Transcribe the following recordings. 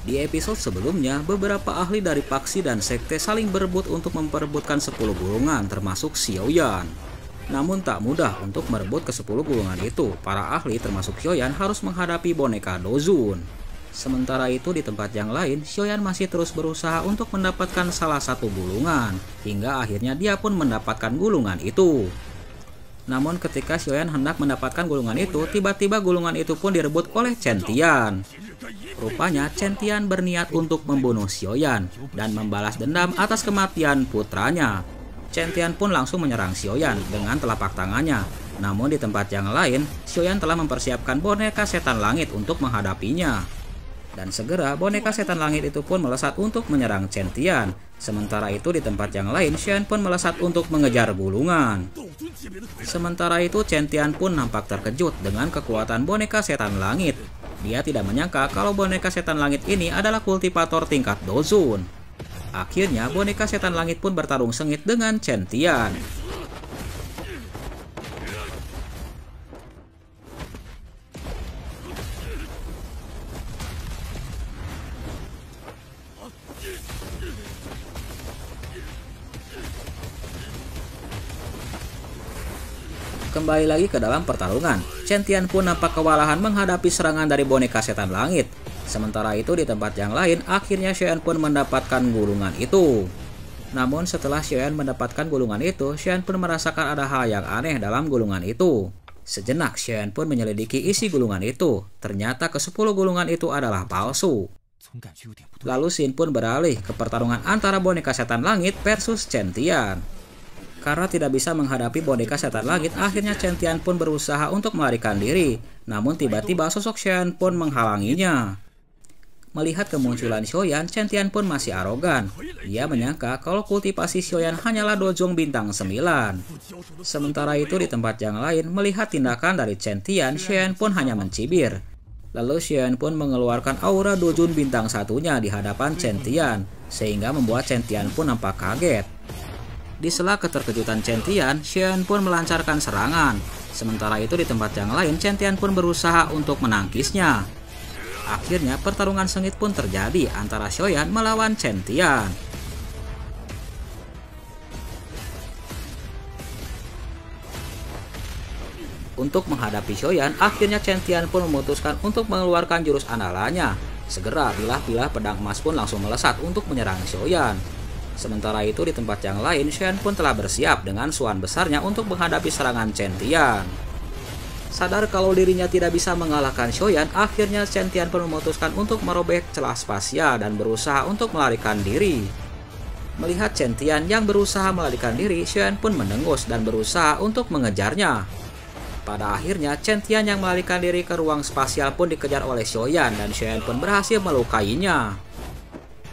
Di episode sebelumnya, beberapa ahli dari faksi dan sekte saling berebut untuk memperebutkan 10 gulungan termasuk Xiaoyan. Namun tak mudah untuk merebut ke 10 gulungan itu. Para ahli termasuk Xiaoyan harus menghadapi boneka Dozun. Sementara itu di tempat yang lain, Xiaoyan masih terus berusaha untuk mendapatkan salah satu gulungan. Hingga akhirnya dia pun mendapatkan gulungan itu. Namun ketika Xiaoyan hendak mendapatkan gulungan itu, tiba-tiba gulungan itu pun direbut oleh Chen Tian. Rupanya Chen Tian berniat untuk membunuh Xiaoyan dan membalas dendam atas kematian putranya. Chen Tian pun langsung menyerang Xiaoyan dengan telapak tangannya. Namun di tempat yang lain, Xiaoyan telah mempersiapkan boneka setan langit untuk menghadapinya. Dan segera boneka setan langit itu pun melesat untuk menyerang Chen Tian. Sementara itu di tempat yang lain, Xiaoyan pun melesat untuk mengejar gulungan. Sementara itu Chen Tian pun nampak terkejut dengan kekuatan boneka setan langit. Dia tidak menyangka kalau boneka setan langit ini adalah kultivator tingkat Dozun. Akhirnya boneka setan langit pun bertarung sengit dengan Chen Tian. Kembali lagi ke dalam pertarungan, Chen Tian pun nampak kewalahan menghadapi serangan dari boneka setan langit. Sementara itu di tempat yang lain, akhirnya Xiaoyan pun mendapatkan gulungan itu. Namun setelah Xiaoyan mendapatkan gulungan itu, Xiaoyan pun merasakan ada hal yang aneh dalam gulungan itu. Sejenak Xiaoyan pun menyelidiki isi gulungan itu. Ternyata ke-10 gulungan itu adalah palsu. Lalu Xin pun beralih ke pertarungan antara boneka setan langit versus Chen Tian. Karena tidak bisa menghadapi boneka setan langit, akhirnya Chen Tian pun berusaha untuk melarikan diri. Namun tiba-tiba sosok Xiaoyan pun menghalanginya. Melihat kemunculan Xiaoyan, Chen Tian pun masih arogan. Dia menyangka kalau kultivasi Xiaoyan hanyalah dojong bintang 9. Sementara itu di tempat yang lain, melihat tindakan dari Chen Tian, Xiaoyan pun hanya mencibir. Lalu Xiaoyan pun mengeluarkan aura dojun bintang 1-nya di hadapan Chen Tian, sehingga membuat Chen Tian pun nampak kaget. Di sela keterkejutan Chen Tian, Xiaoyan pun melancarkan serangan. Sementara itu di tempat yang lain, Chen Tian pun berusaha untuk menangkisnya. Akhirnya pertarungan sengit pun terjadi antara Xiaoyan melawan Chen Tian. Untuk menghadapi Xiaoyan, akhirnya Chen Tian pun memutuskan untuk mengeluarkan jurus andalannya. Segera bilah-bilah pedang emas pun langsung melesat untuk menyerang Xiaoyan. Sementara itu di tempat yang lain, Xiaoyan pun telah bersiap dengan suan besarnya untuk menghadapi serangan Chen Tian. Sadar kalau dirinya tidak bisa mengalahkan Xiaoyan, akhirnya Chen Tian pun memutuskan untuk merobek celah spasial dan berusaha untuk melarikan diri. Melihat Chen Tian yang berusaha melarikan diri, Xiaoyan pun mendengus dan berusaha untuk mengejarnya. Pada akhirnya, Chen Tian yang melarikan diri ke ruang spasial pun dikejar oleh Xiaoyan dan Xiaoyan pun berhasil melukainya.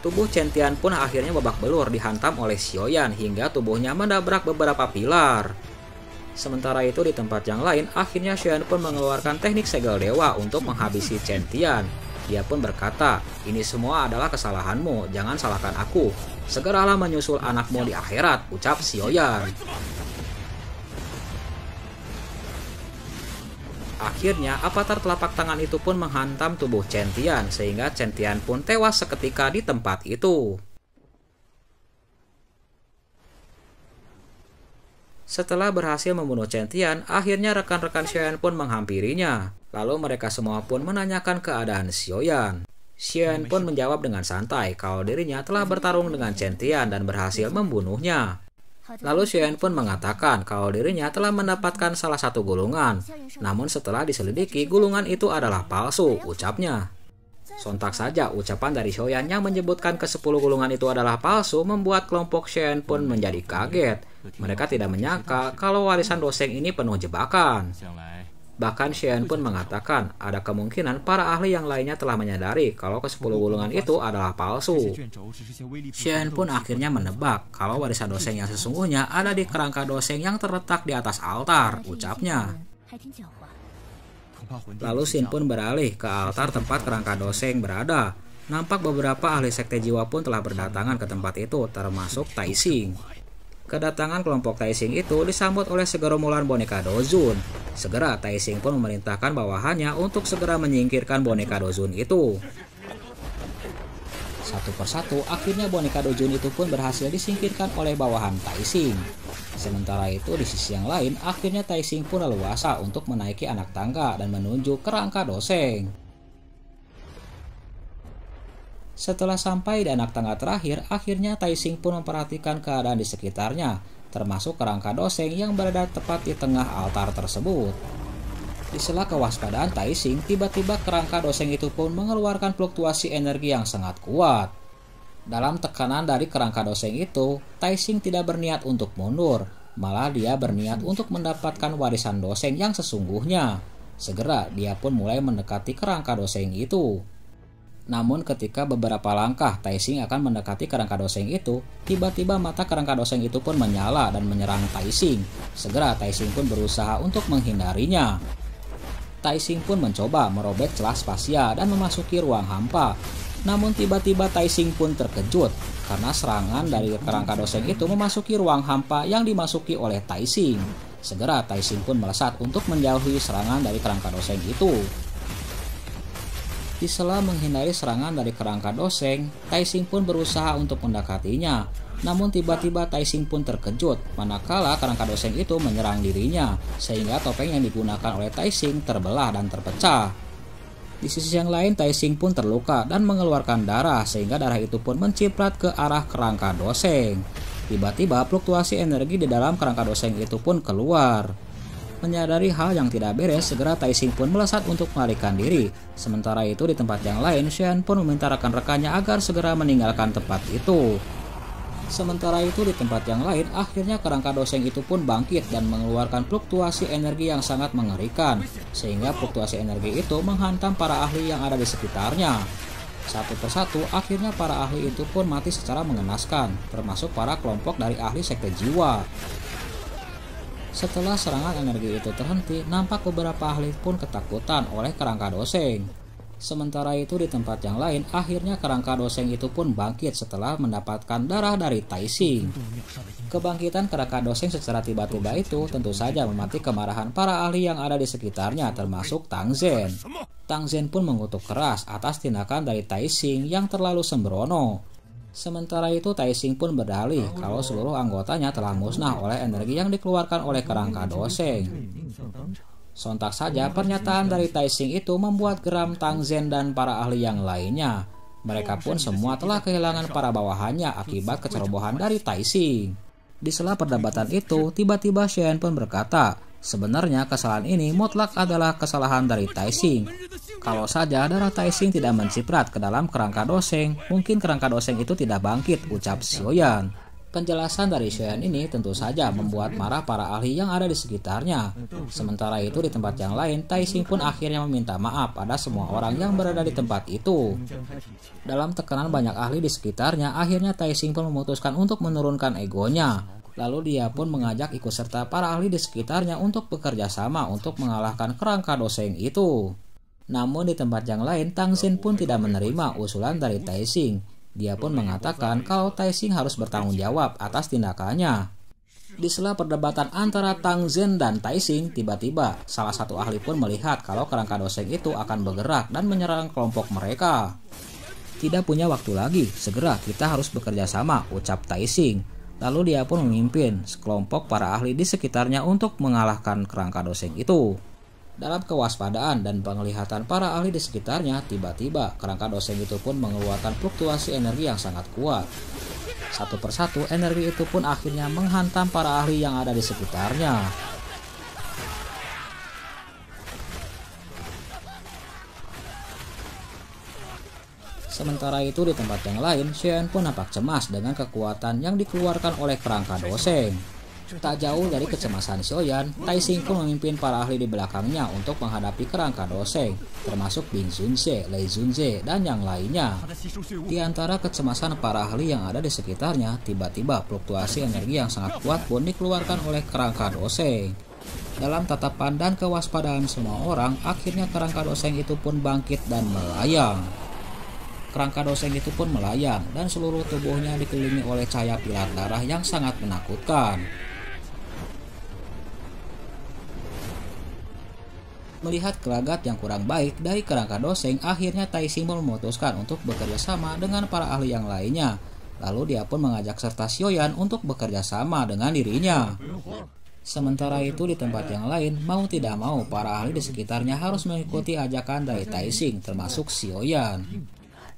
Tubuh Chen Tian pun akhirnya babak belur dihantam oleh Xiaoyan hingga tubuhnya menabrak beberapa pilar. Sementara itu di tempat yang lain, akhirnya Xiaoyan pun mengeluarkan teknik segel dewa untuk menghabisi Chen Tian. Dia pun berkata, "Ini semua adalah kesalahanmu, jangan salahkan aku. Segeralah menyusul anakmu di akhirat," ucap Xiaoyan. Akhirnya, avatar telapak tangan itu pun menghantam tubuh Chen Tian, sehingga Chen Tian pun tewas seketika di tempat itu. Setelah berhasil membunuh Chen Tian, akhirnya rekan-rekan Xiaoyan pun menghampirinya. Lalu mereka semua pun menanyakan keadaan Xiaoyan. Xiaoyan pun menjawab dengan santai kalau dirinya telah bertarung dengan Chen Tian dan berhasil membunuhnya. Lalu Xiaoyan pun mengatakan kalau dirinya telah mendapatkan salah satu gulungan. Namun setelah diselidiki, gulungan itu adalah palsu, ucapnya. Sontak saja ucapan dari Xiaoyan yang menyebutkan ke-10 gulungan itu adalah palsu membuat kelompok Xiaoyan pun menjadi kaget. Mereka tidak menyangka kalau warisan doseng ini penuh jebakan. Bahkan Xiaoyan pun mengatakan ada kemungkinan para ahli yang lainnya telah menyadari kalau ke-10 gulungan itu adalah palsu. Xiaoyan pun akhirnya menebak kalau warisan doseng yang sesungguhnya ada di kerangka doseng yang terletak di atas altar, ucapnya. Lalu Xin pun beralih ke altar tempat kerangka doseng berada. Nampak beberapa ahli sekte jiwa pun telah berdatangan ke tempat itu, termasuk Tai Xing. Kedatangan kelompok Tai Xing itu disambut oleh segerombolan boneka Dozun. Segera Tai Xing pun memerintahkan bawahannya untuk segera menyingkirkan boneka Dozun itu. Satu persatu, akhirnya boneka Dojun itu pun berhasil disingkirkan oleh bawahan Taixing. Sementara itu di sisi yang lain, akhirnya Taixing pun leluasa untuk menaiki anak tangga dan menuju ke rangka doseng. Setelah sampai di anak tangga terakhir, akhirnya Taixing pun memperhatikan keadaan di sekitarnya, termasuk kerangka doseng yang berada tepat di tengah altar tersebut. Di sela kewaspadaan Taixing, tiba-tiba kerangka doseng itu pun mengeluarkan fluktuasi energi yang sangat kuat. Dalam tekanan dari kerangka doseng itu, Taixing tidak berniat untuk mundur, malah dia berniat untuk mendapatkan warisan doseng yang sesungguhnya. Segera dia pun mulai mendekati kerangka doseng itu. Namun ketika beberapa langkah Taixing akan mendekati kerangka doseng itu, tiba-tiba mata kerangka doseng itu pun menyala dan menyerang Taixing. Segera Taixing pun berusaha untuk menghindarinya. Taixing pun mencoba merobek celah spasia dan memasuki ruang hampa. Namun tiba-tiba Taixing pun terkejut karena serangan dari kerangka doseng itu memasuki ruang hampa yang dimasuki oleh Taixing. Segera Taixing pun melesat untuk menjauhi serangan dari kerangka doseng itu. Di sela menghindari serangan dari kerangka doseng, Taixing pun berusaha untuk mendekatinya. Namun tiba-tiba Taixing pun terkejut manakala kerangka doseng itu menyerang dirinya, sehingga topeng yang digunakan oleh Taixing terbelah dan terpecah. Di sisi yang lain, Taixing pun terluka dan mengeluarkan darah, sehingga darah itu pun menciprat ke arah kerangka doseng. Tiba-tiba fluktuasi energi di dalam kerangka doseng itu pun keluar. Menyadari hal yang tidak beres, segera Taixing pun melesat untuk melarikan diri. Sementara itu di tempat yang lain, Shen pun meminta rekan-rekannya agar segera meninggalkan tempat itu. Sementara itu di tempat yang lain, akhirnya kerangka doseng itu pun bangkit dan mengeluarkan fluktuasi energi yang sangat mengerikan, sehingga fluktuasi energi itu menghantam para ahli yang ada di sekitarnya. Satu persatu, akhirnya para ahli itu pun mati secara mengenaskan, termasuk para kelompok dari ahli sekte jiwa. Setelah serangan energi itu terhenti, nampak beberapa ahli pun ketakutan oleh kerangka doseng. Sementara itu di tempat yang lain, akhirnya kerangka doseng itu pun bangkit setelah mendapatkan darah dari Taixing. Kebangkitan kerangka doseng secara tiba-tiba itu tentu saja mematik kemarahan para ahli yang ada di sekitarnya, termasuk Tang Zhen. Tang Zhen pun mengutuk keras atas tindakan dari Taixing yang terlalu sembrono. Sementara itu Taixing pun berdalih kalau seluruh anggotanya telah musnah oleh energi yang dikeluarkan oleh kerangka doseng. Sontak saja pernyataan dari Taixing itu membuat geram Tang Zhen dan para ahli yang lainnya. Mereka pun semua telah kehilangan para bawahannya akibat kecerobohan dari Taixing. Di sela perdebatan itu, tiba-tiba Shen pun berkata, sebenarnya kesalahan ini mutlak adalah kesalahan dari Taixing. Kalau saja darah Taixing tidak menciprat ke dalam kerangka doseng, mungkin kerangka doseng itu tidak bangkit, ucap Xiaoyan. Penjelasan dari Xiaoyan ini tentu saja membuat marah para ahli yang ada di sekitarnya. Sementara itu di tempat yang lain, Taixing pun akhirnya meminta maaf pada semua orang yang berada di tempat itu. Dalam tekanan banyak ahli di sekitarnya, akhirnya Taixing pun memutuskan untuk menurunkan egonya. Lalu dia pun mengajak ikut serta para ahli di sekitarnya untuk bekerja sama untuk mengalahkan kerangka doseng itu. Namun di tempat yang lain, Tang Zhen pun tidak menerima usulan dari Taixing. Dia pun mengatakan kalau Taixing harus bertanggung jawab atas tindakannya. Di sela perdebatan antara Tang Zhen dan Taixing, tiba-tiba salah satu ahli pun melihat kalau kerangka doseng itu akan bergerak dan menyerang kelompok mereka. Tidak punya waktu lagi, segera kita harus bekerja sama, ucap Taixing. Lalu dia pun memimpin sekelompok para ahli di sekitarnya untuk mengalahkan kerangka doseng itu. Dalam kewaspadaan dan penglihatan para ahli di sekitarnya, tiba-tiba kerangka doseng itu pun mengeluarkan fluktuasi energi yang sangat kuat. Satu persatu, energi itu pun akhirnya menghantam para ahli yang ada di sekitarnya. Sementara itu di tempat yang lain, Xiaoyan pun nampak cemas dengan kekuatan yang dikeluarkan oleh kerangka doseng. Tak jauh dari kecemasan Xiaoyan, Taixing pun memimpin para ahli di belakangnya untuk menghadapi kerangka doseng, termasuk Bing Zunze, Lei Zunze, dan yang lainnya. Di antara kecemasan para ahli yang ada di sekitarnya, tiba-tiba fluktuasi energi yang sangat kuat pun dikeluarkan oleh kerangka doseng. Dalam tatapan dan kewaspadaan semua orang, akhirnya kerangka doseng itu pun bangkit dan melayang. Kerangka doseng itu pun melayang dan seluruh tubuhnya dikelilingi oleh cahaya pilar darah yang sangat menakutkan. Melihat gelagat yang kurang baik dari kerangka doseng, akhirnya Taixing pun memutuskan untuk bekerja sama dengan para ahli yang lainnya. Lalu dia pun mengajak serta Xiaoyan untuk bekerja sama dengan dirinya. Sementara itu di tempat yang lain, mau tidak mau para ahli di sekitarnya harus mengikuti ajakan dari Taixing, termasuk Xiaoyan.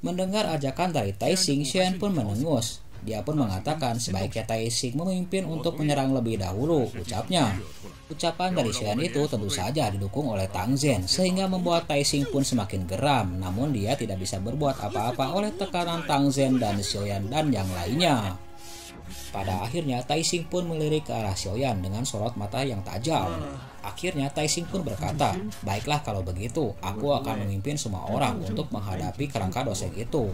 Mendengar ajakan dari Taixing, Xiaoyan pun menengus. Dia pun mengatakan sebaiknya Taixing memimpin untuk menyerang lebih dahulu, ucapnya. Ucapan dari Xiaoyan itu tentu saja didukung oleh Tang Zhen, sehingga membuat Taixing pun semakin geram. Namun dia tidak bisa berbuat apa-apa oleh tekanan Tang Zhen dan Xiaoyan dan yang lainnya. Pada akhirnya Taixing pun melirik ke arah Xiaoyan dengan sorot mata yang tajam. Akhirnya Taixing pun berkata, "Baiklah kalau begitu, aku akan memimpin semua orang untuk menghadapi kerangka doseng itu.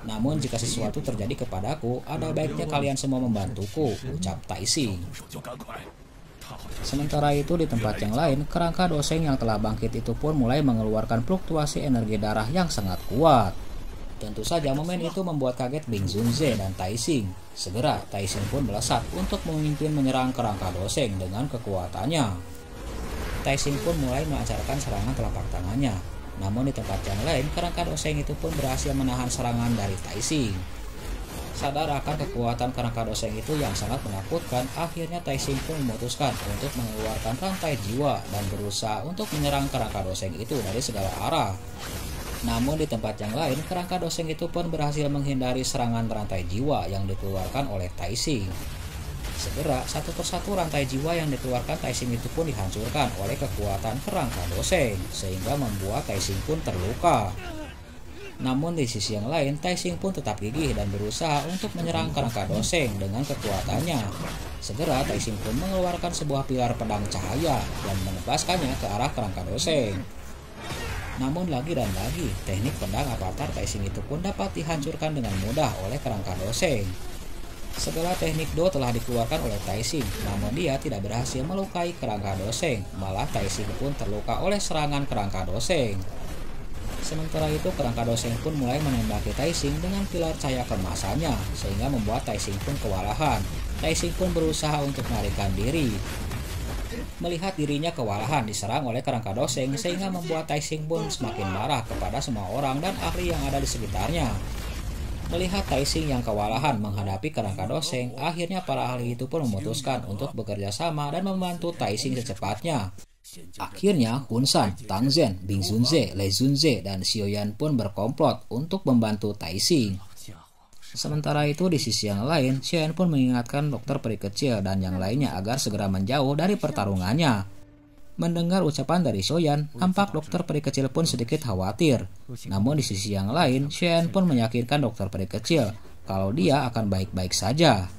Namun jika sesuatu terjadi kepadaku, ada baiknya kalian semua membantuku," ucap Taixing. Sementara itu di tempat yang lain, kerangka doseng yang telah bangkit itu pun mulai mengeluarkan fluktuasi energi darah yang sangat kuat. Tentu saja momen itu membuat kaget Bing Zunze dan Taixing. Segera Taixing pun melesat untuk memimpin menyerang kerangka doseng dengan kekuatannya. Taixing pun mulai melancarkan serangan telapak tangannya. Namun di tempat yang lain, kerangka doseng itu pun berhasil menahan serangan dari Taixing. Sadar akan kekuatan kerangka doseng itu yang sangat menakutkan, akhirnya Taixing pun memutuskan untuk mengeluarkan rantai jiwa dan berusaha untuk menyerang kerangka doseng itu dari segala arah. Namun di tempat yang lain, kerangka doseng itu pun berhasil menghindari serangan rantai jiwa yang dikeluarkan oleh Taixing. Segera satu persatu rantai jiwa yang dikeluarkan Taixing itu pun dihancurkan oleh kekuatan kerangka doseng, sehingga membuat Taixing pun terluka. Namun di sisi yang lain, Taixing pun tetap gigih dan berusaha untuk menyerang kerangka doseng dengan kekuatannya. Segera Taixing pun mengeluarkan sebuah pilar pedang cahaya dan menebaskannya ke arah kerangka doseng. Namun lagi dan lagi, teknik pedang avatar Taixing itu pun dapat dihancurkan dengan mudah oleh kerangka doseng. Segala teknik Do telah dikeluarkan oleh Taixing, namun dia tidak berhasil melukai kerangka doseng, malah Taixing pun terluka oleh serangan kerangka doseng. Sementara itu kerangka doseng pun mulai menembaki Taixing dengan pilar cahaya kemasannya, sehingga membuat Taixing pun kewalahan. Taixing pun berusaha untuk melarikan diri. Melihat dirinya kewalahan diserang oleh kerangka doseng, sehingga membuat Taixing pun semakin marah kepada semua orang dan ahli yang ada di sekitarnya. Melihat Taixing yang kewalahan menghadapi kerangka doseng, akhirnya para ahli itu pun memutuskan untuk bekerja sama dan membantu Taixing secepatnya. Akhirnya Hun Shan, Tang Zhen, Bing Zunze, Lei Zunze, dan Xiaoyan pun berkomplot untuk membantu Taixing. Sementara itu di sisi yang lain, Xiaoyan pun mengingatkan dokter peri kecil dan yang lainnya agar segera menjauh dari pertarungannya. Mendengar ucapan dari Xiaoyan, tampak dokter peri kecil pun sedikit khawatir. Namun di sisi yang lain, Xiaoyan pun meyakinkan dokter peri kecil kalau dia akan baik-baik saja.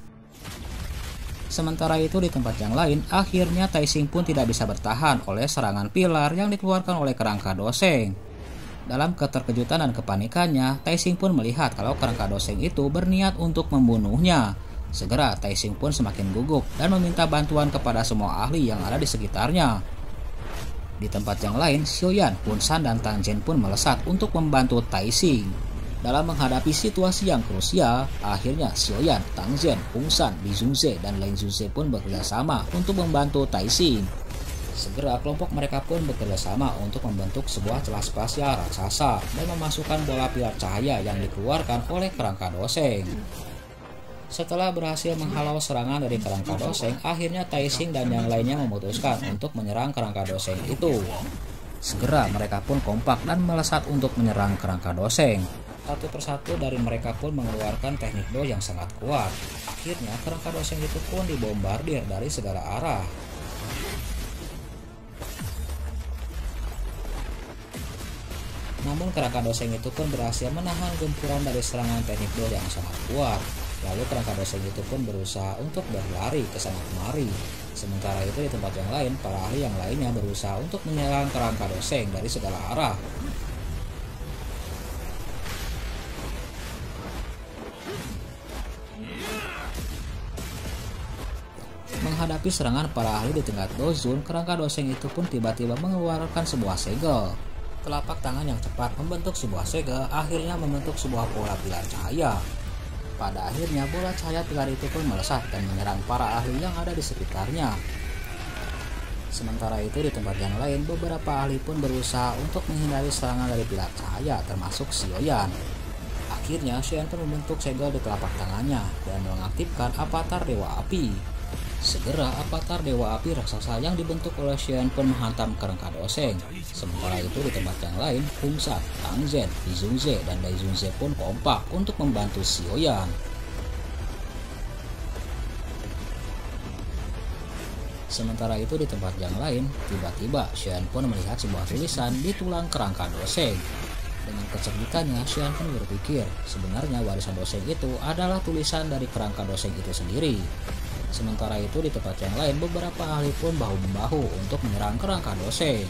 Sementara itu di tempat yang lain, akhirnya Taixing pun tidak bisa bertahan oleh serangan pilar yang dikeluarkan oleh kerangka doseng. Dalam keterkejutan dan kepanikannya, Taixing pun melihat kalau kerangka doseng itu berniat untuk membunuhnya. Segera Taixing pun semakin gugup dan meminta bantuan kepada semua ahli yang ada di sekitarnya. Di tempat yang lain, Xiaoyan, Hun Shan, dan Tang Zhen pun melesat untuk membantu Taixing. Dalam menghadapi situasi yang krusial, akhirnya Xiaoyan, Tang Zhen, Hun Shan, Bing Zunze, dan Lei Zunze pun bekerja sama untuk membantu Taixing. Segera kelompok mereka pun bekerja sama untuk membentuk sebuah celah spasial raksasa dan memasukkan bola pilar cahaya yang dikeluarkan oleh kerangka doseng. Setelah berhasil menghalau serangan dari kerangka doseng, akhirnya Taixing dan yang lainnya memutuskan untuk menyerang kerangka doseng itu. Segera mereka pun kompak dan melesat untuk menyerang kerangka doseng. Satu persatu dari mereka pun mengeluarkan teknik Do yang sangat kuat. Akhirnya kerangka doseng itu pun dibombardir dari segala arah. Namun kerangka doseng itu pun berhasil menahan gempuran dari serangan teknik Do yang sangat kuat. Lalu kerangka doseng itu pun berusaha untuk berlari ke sana kemari. Sementara itu di tempat yang lain, para ahli yang lainnya berusaha untuk menyerang kerangka doseng dari segala arah. Menghadapi serangan para ahli di tingkat Dozun, kerangka doseng itu pun tiba-tiba mengeluarkan sebuah segel. Telapak tangan yang cepat membentuk sebuah segel, akhirnya membentuk sebuah bola pilar cahaya. Pada akhirnya bola cahaya pilar itu pun melesat dan menyerang para ahli yang ada di sekitarnya. Sementara itu di tempat yang lain, beberapa ahli pun berusaha untuk menghindari serangan dari pilar cahaya termasuk Sioyan. Akhirnya Xian pun membentuk segel di telapak tangannya dan mengaktifkan avatar Dewa Api. Segera avatar Dewa Api raksasa yang dibentuk oleh Xian pun menghantam kerangka doseng. Sementara itu di tempat yang lain, Hung San, Tang Zhen, Li Zhongze, dan Dai Zhongze pun kompak untuk membantu Sioyan. Sementara itu di tempat yang lain, tiba-tiba Xian pun melihat sebuah tulisan di tulang kerangka doseng. Dengan kecerdikannya, Xian pun berpikir sebenarnya warisan doseng itu adalah tulisan dari kerangka doseng itu sendiri. Sementara itu di tempat yang lain, beberapa ahli pun bahu-membahu untuk menyerang kerangka doseng.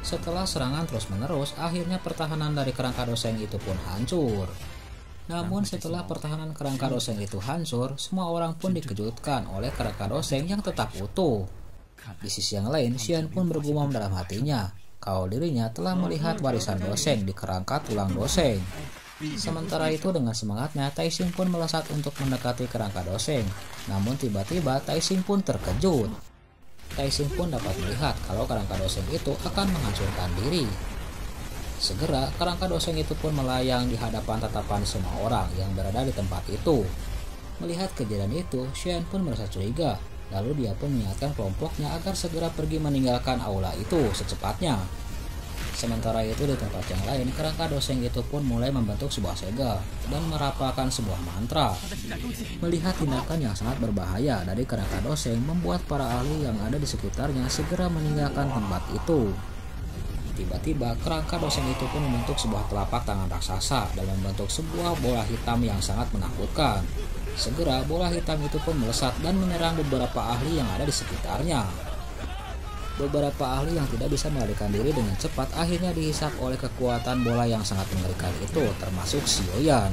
Setelah serangan terus-menerus, akhirnya pertahanan dari kerangka doseng itu pun hancur. Namun setelah pertahanan kerangka doseng itu hancur, semua orang pun dikejutkan oleh kerangka doseng yang tetap utuh. Di sisi yang lain, Xian pun bergumam dalam hatinya kalau dirinya telah melihat warisan doseng di kerangka tulang doseng. Sementara itu dengan semangatnya, Taixing pun melesat untuk mendekati kerangka doseng. Namun tiba-tiba Taixing pun terkejut. Taixing pun dapat melihat kalau kerangka doseng itu akan menghancurkan diri. Segera kerangka doseng itu pun melayang di hadapan tatapan semua orang yang berada di tempat itu. Melihat kejadian itu, Xian pun merasa curiga. Lalu dia pun mengingatkan kelompoknya agar segera pergi meninggalkan aula itu secepatnya. Sementara itu di tempat yang lain, kerangka doseng itu pun mulai membentuk sebuah segel dan merapalkan sebuah mantra. Melihat tindakan yang sangat berbahaya dari kerangka doseng membuat para ahli yang ada di sekitarnya segera meninggalkan tempat itu. Tiba-tiba kerangka doseng itu pun membentuk sebuah telapak tangan raksasa dan membentuk sebuah bola hitam yang sangat menakutkan. Segera bola hitam itu pun melesat dan menyerang beberapa ahli yang ada di sekitarnya. Beberapa ahli yang tidak bisa melarikan diri dengan cepat akhirnya dihisap oleh kekuatan bola yang sangat mengerikan itu, termasuk Sioyan.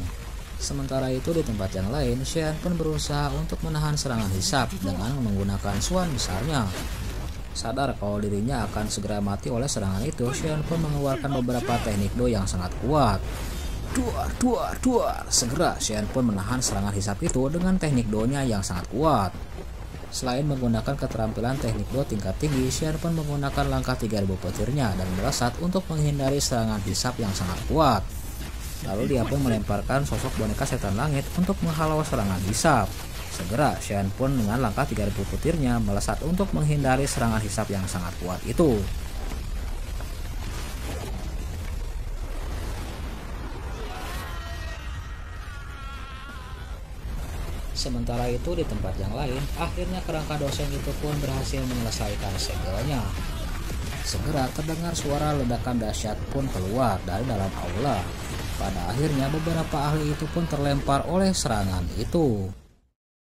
Sementara itu di tempat yang lain, Xian pun berusaha untuk menahan serangan hisap dengan menggunakan suan besarnya. Sadar kalau dirinya akan segera mati oleh serangan itu, Xian pun mengeluarkan beberapa teknik do yang sangat kuat. Duar. Segera Xian pun menahan serangan hisap itu dengan teknik do-nya yang sangat kuat. Selain menggunakan keterampilan teknik do tingkat tinggi, Xian pun menggunakan langkah 3000 petirnya dan melesat untuk menghindari serangan hisap yang sangat kuat. Lalu dia pun melemparkan sosok boneka setan langit untuk menghalau serangan hisap. Segera Xian pun dengan langkah 3000 petirnya melesat untuk menghindari serangan hisap yang sangat kuat itu. Sementara itu di tempat yang lain, akhirnya kerangka doseng itu pun berhasil menyelesaikan segelnya. Segera terdengar suara ledakan dahsyat pun keluar dari dalam aula. Pada akhirnya beberapa ahli itu pun terlempar oleh serangan itu.